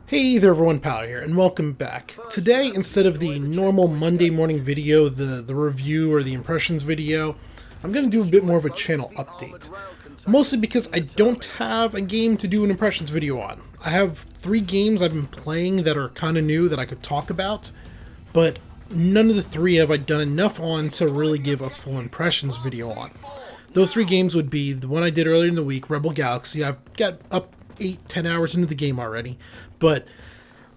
Hey there everyone, Powder here, and welcome back. Today, instead of the normal Monday morning video, the review or the impressions video, I'm going to do a bit more of a channel update. Mostly because I don't have a game to do an impressions video on. I have 3 games I've been playing that are kind of new that I could talk about, but none of the 3 have I done enough on to really give a full impressions video on. Those 3 games would be the one I did earlier in the week, Rebel Galaxy. I've got up 8-10 hours into the game already, but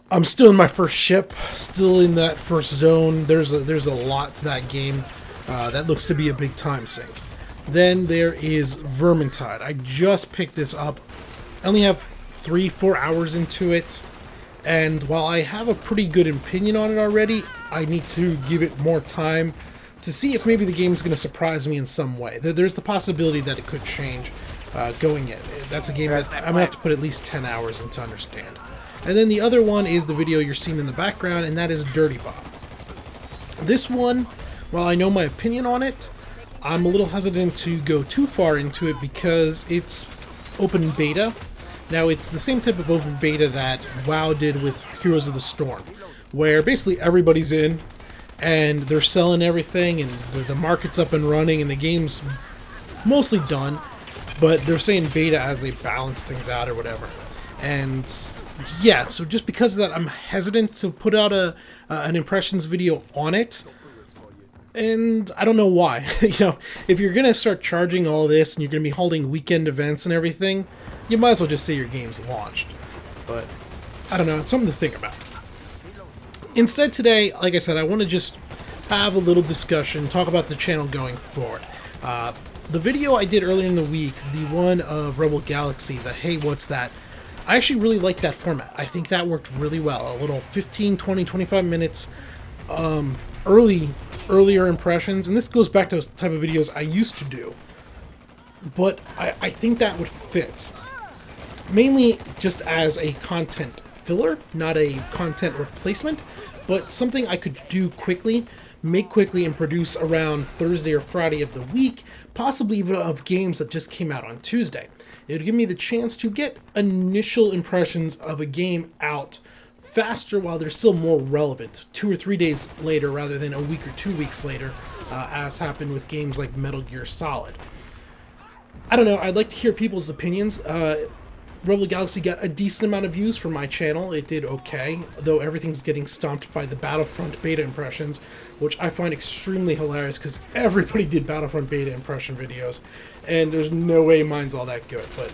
I'm still in my first ship, still in that first zone. There's a lot to that game that looks to be a big time sink. Then there is Vermintide. I just picked this up. I only have 3-4 hours into it, and while I have a pretty good opinion on it already, I need to give it more time to see if maybe the game's going to surprise me in some way. There's the possibility that it could change going in. That's a game that I'm going to have to put at least 10 hours in to understand. And then the other one is the video you're seeing in the background, and that is Dirty Bomb. This one, while I know my opinion on it, I'm a little hesitant to go too far into it because it's open beta. Now, it's the same type of open beta that WoW did with Heroes of the Storm, where basically everybody's in, and they're selling everything, and the market's up and running, and the game's mostly done, but they're saying beta as they balance things out or whatever. And yeah, so just because of that, I'm hesitant to put out an impressions video on it, and I don't know why. If you're gonna start charging all this and you're gonna be holding weekend events and everything, you might as well just say your game's launched. But I don't know, it's something to think about. Instead today, like I said, I want to just have a little discussion, talk about the channel going forward. The video I did earlier in the week, the one of Rebel Galaxy, the Hey What's That, I actually really like that format. I think that worked really well. A little 15, 20, 25 minutes, earlier impressions, and this goes back to the type of videos I used to do. But I think that would fit. Mainly just as a content filler, not a content replacement, but something I could do quickly, make quickly, and produce around Thursday or Friday of the week, possibly even of games that just came out on Tuesday. It would give me the chance to get initial impressions of a game out faster while they're still more relevant, 2 or 3 days later rather than a week or 2 weeks later, as happened with games like Metal Gear Solid. I don't know, I'd like to hear people's opinions. Rebel Galaxy got a decent amount of views for my channel. It did okay, though everything's getting stomped by the Battlefront beta impressions, which I find extremely hilarious because everybody did Battlefront beta impression videos, and there's no way mine's all that good, but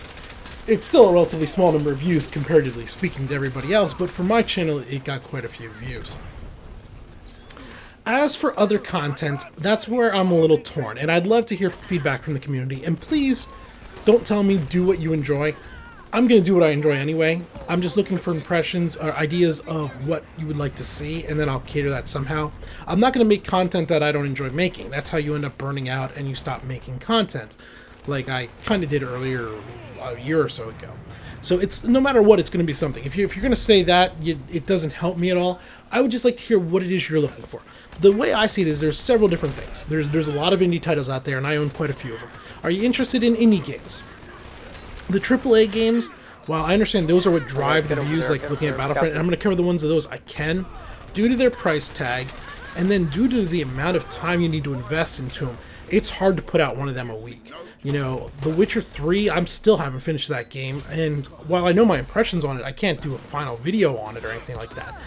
it's still a relatively small number of views comparatively speaking to everybody else, but for my channel it got quite a few views. As for other content, that's where I'm a little torn, and I'd love to hear feedback from the community, and please don't tell me do what you enjoy. I'm going to do what I enjoy anyway. I'm just looking for impressions or ideas of what you would like to see, and then I'll cater that somehow. I'm not going to make content that I don't enjoy making. That's how you end up burning out and you stop making content, like I kind of did earlier a year or so ago. So it's no matter what, it's going to be something. If you're going to say that, it doesn't help me at all. I would just like to hear what it is you're looking for. The way I see it is there's several different things. There's a lot of indie titles out there, and I own quite a few of them. Are you interested in indie games? The AAA games, while I understand those are what drive the views, like looking at Battlefront, and I'm going to cover the ones of those I can, due to their price tag, and then due to the amount of time you need to invest into them, it's hard to put out one of them a week. The Witcher 3, I'm still haven't finished that game, and while I know my impressions on it, I can't do a final video on it or anything like that.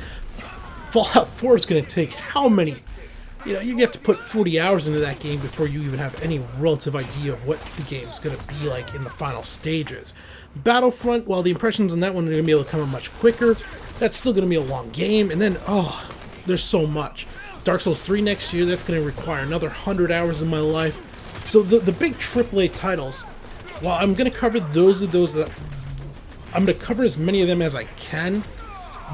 Fallout 4 is going to take how many? You have to put 40 hours into that game before you even have any relative idea of what the game's going to be like in the final stages. Battlefront, while the impressions on that one are going to be able to come in much quicker, that's still going to be a long game, and then, there's so much. Dark Souls 3 next year, that's going to require another 100 hours of my life. So the big AAA titles, while I'm going to cover those that I'm going to cover as many of them as I can,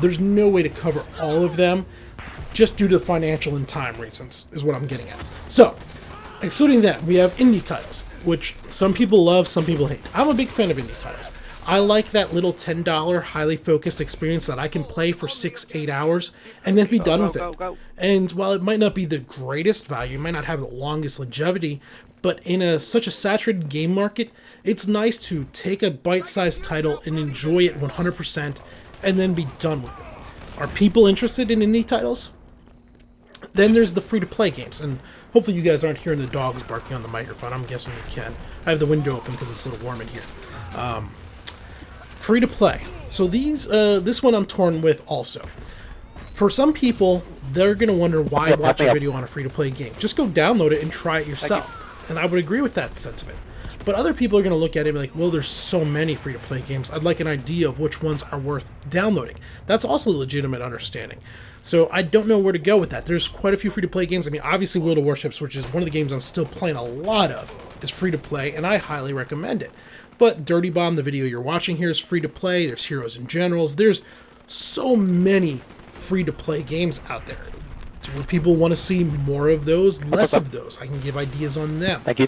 there's no way to cover all of them, just due to financial and time reasons, is what I'm getting at. So, excluding that, we have indie titles, which some people love, some people hate. I'm a big fan of indie titles. I like that little $10 highly focused experience that I can play for 6-8 hours and then be done with it. And while it might not be the greatest value, it might not have the longest longevity, but in such a saturated game market, it's nice to take a bite-sized title and enjoy it 100% and then be done with it. Are people interested in indie titles? Then there's the free-to-play games, and hopefully you guys aren't hearing the dogs barking on the microphone. I'm guessing you can. I have the window open because it's a little warm in here. Free-to-play. So this one I'm torn with also. For some people, they're going to wonder why watch a video on a free-to-play game. Just go download it and try it yourself. And I would agree with that sentiment. But other people are going to look at it and be like, well, there's so many free-to-play games. I'd like an idea of which ones are worth downloading. That's also a legitimate understanding. So I don't know where to go with that. There's quite a few free-to-play games. I mean, obviously World of Warships, which is one of the games I'm still playing a lot of, is free-to-play, and I highly recommend it. But Dirty Bomb, the video you're watching here, is free-to-play. There's Heroes and Generals. There's so many free-to-play games out there. Would people want to see more of those, less of those? I can give ideas on them. Thank you.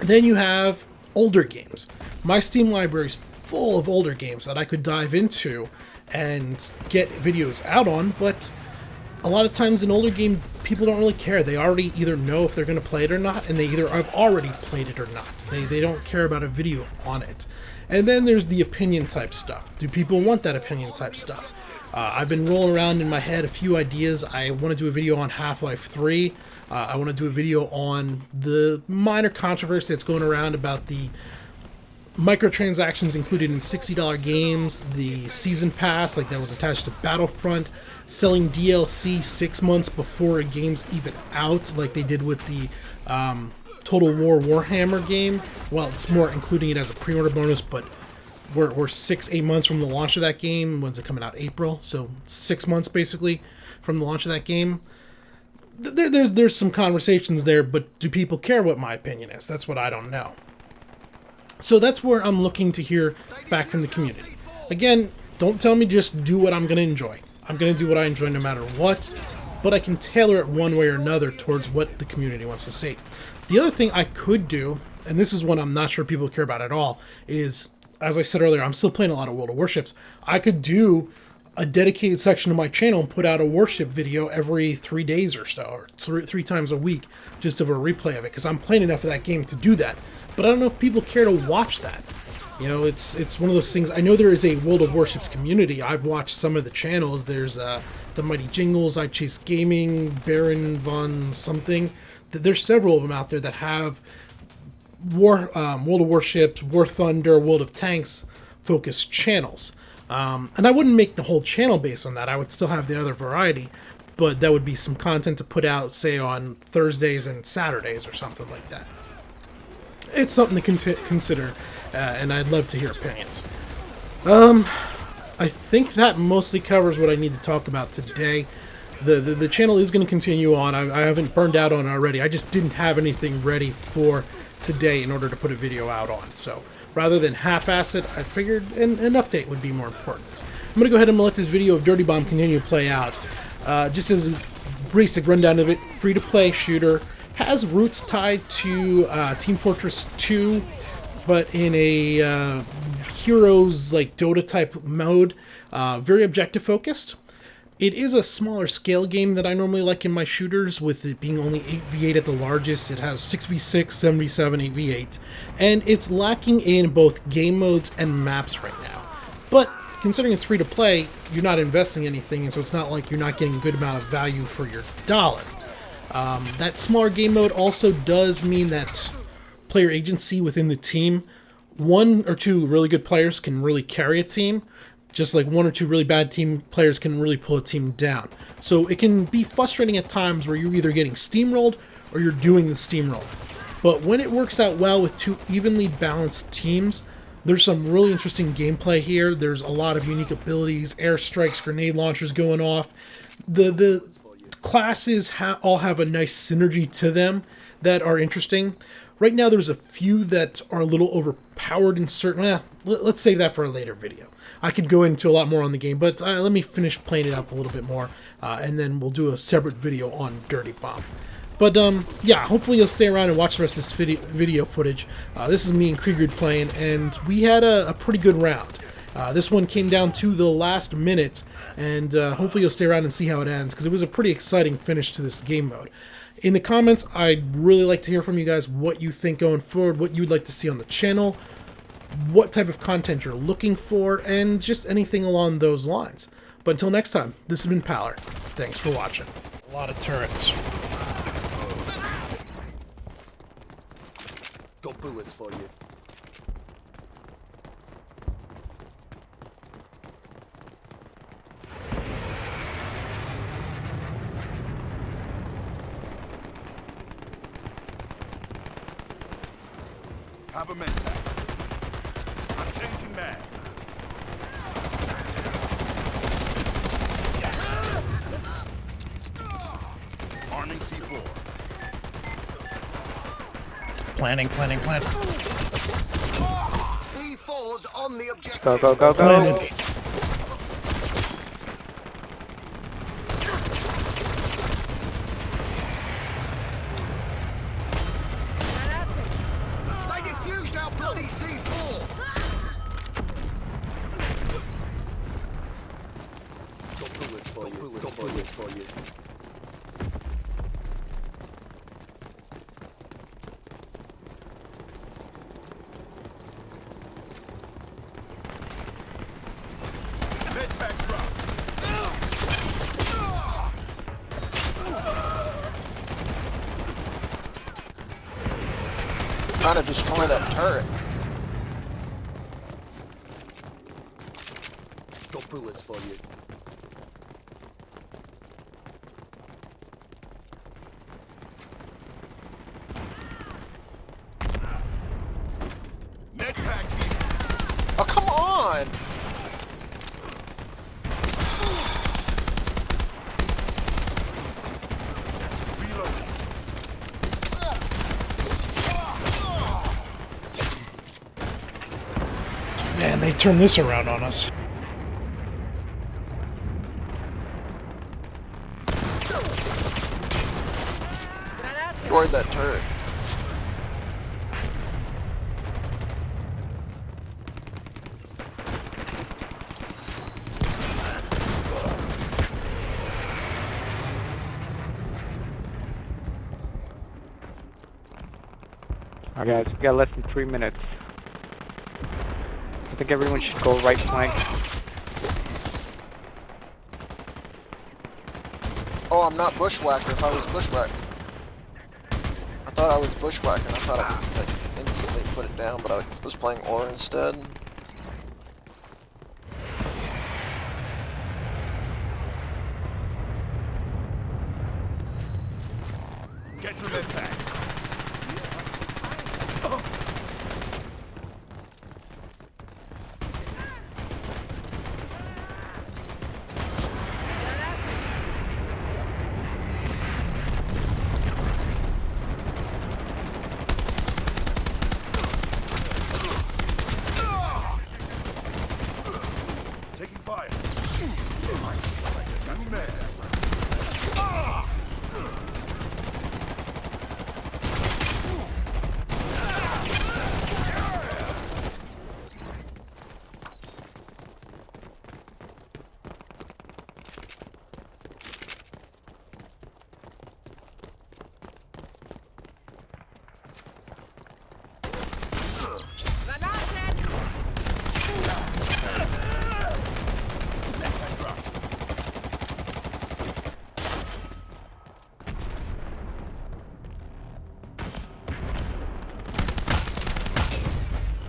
Then you have older games. My Steam library is full of older games that I could dive into and get videos out on, but a lot of times in older game, people don't really care. They already either know if they're going to play it or not, and they either have already played it or not. They don't care about a video on it. And then there's the opinion type stuff. Do people want that opinion type stuff? I've been rolling around in my head a few ideas. I want to do a video on Half-Life 3. I want to do a video on the minor controversy that's going around about the microtransactions included in $60 games, the season pass, like that was attached to Battlefront, selling DLC 6 months before a game's even out, like they did with the Total War Warhammer game. Well, it's more including it as a pre-order bonus, but we're 6-8 months from the launch of that game. When's it coming out? April, so 6 months basically from the launch of that game. There's some conversations there, but do people care what my opinion is? That's what I don't know. So that's where I'm looking to hear back from the community. Again, don't tell me just do what I'm going to enjoy. I'm going to do what I enjoy no matter what, but I can tailor it one way or another towards what the community wants to see. The other thing I could do, and this is one I'm not sure people care about at all, is, as I said earlier, I'm still playing a lot of World of Warships. I could do a dedicated section of my channel and put out a Warship video every 3 days or so, or three times a week, just of a replay of it, because I'm playing enough of that game to do that. But I don't know if people care to watch that. You know, it's one of those things. I know there is a World of Warships community. I've watched some of the channels. There's the Mighty Jingles, I Chase Gaming, Baron Von something. There's several of them out there that have World of Warships, War Thunder, World of Tanks focused channels. And I wouldn't make the whole channel based on that. I would still have the other variety, but that would be some content to put out, say, on Thursdays and Saturdays or something like that. It's something to consider, and I'd love to hear opinions. I think that mostly covers what I need to talk about today. The channel is going to continue on. I haven't burned out on it already. I just didn't have anything ready for today in order to put a video out on. So rather than half-ass it, I figured an update would be more important. I'm going to go ahead and let this video of Dirty Bomb continue to play out. Just as a basic rundown of it, free-to-play shooter, has roots tied to Team Fortress 2, but in a Heroes like Dota type mode, very objective focused. It is a smaller scale game that I normally like in my shooters, with it being only 8v8 at the largest. It has 6v6, 7v7, 8v8, and it's lacking in both game modes and maps right now. But considering it's free to play, you're not investing anything, and so it's not like you're not getting a good amount of value for your dollar. That smaller game mode also does mean that player agency within the team, 1 or 2 really good players can really carry a team, just like 1 or 2 really bad team players can really pull a team down. So it can be frustrating at times where you're either getting steamrolled or you're doing the steamroll. But when it works out well with 2 evenly balanced teams, there's some really interesting gameplay here. There's a lot of unique abilities, airstrikes, grenade launchers going off. The classes all have a nice synergy to them that are interesting. Right now there's a few that are a little overpowered in certain... let's save that for a later video. I could go into a lot more on the game, but let me finish playing it up a little bit more, and then we'll do a separate video on Dirty Bomb. But yeah, hopefully you'll stay around and watch the rest of this video footage. This is me and Krieger playing, and we had a pretty good round. This one came down to the last minute, and hopefully you'll stay around and see how it ends, because it was a pretty exciting finish to this game mode. In the comments, I'd really like to hear from you guys what you think going forward, what you'd like to see on the channel. what type of content you're looking for, and just anything along those lines. But until next time, this has been Paller. Thanks for watching. A lot of turrets. Got bullets for you. Have a med pack. I'm changing mag. Arming C4. Planning. C4's on the objective. Go. Planted. They defused our bloody C4. Got bullets for you. Got bullets for you. Trying to destroy that turret. Got bullets for you. Net pack here. Oh, come on! Reloading. Man, they turned this around on us. Destroyed that turret. Alright guys, we got less than 3 minutes. I think everyone should go right flank. Oh, I'm not bushwhacker. If I was bushwhacker, I thought I was bushwhacker. I thought I could like, instantly put it down, but I was playing Aura instead. Get your med pack. Taking fire. Young man.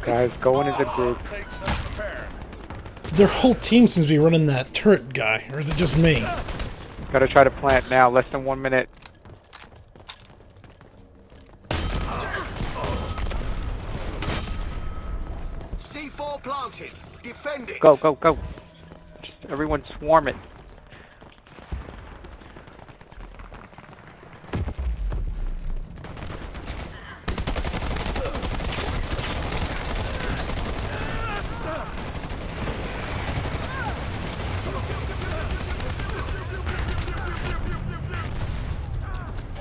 Guys, go in as a group. Take some prepared. Their whole team seems to be running that turret guy, or is it just me? Gotta try to plant now, less than 1 minute. C4 planted. Defend it. Go. Just everyone swarm it.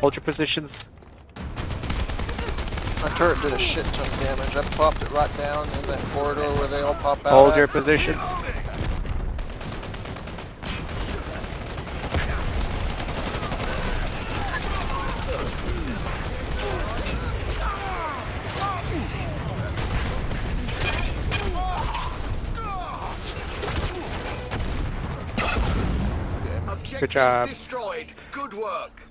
Hold your positions. My turret did a shit ton of damage. I popped it right down in that corridor where they all pop out. Hold at. your position. Good job. Destroyed. Good work.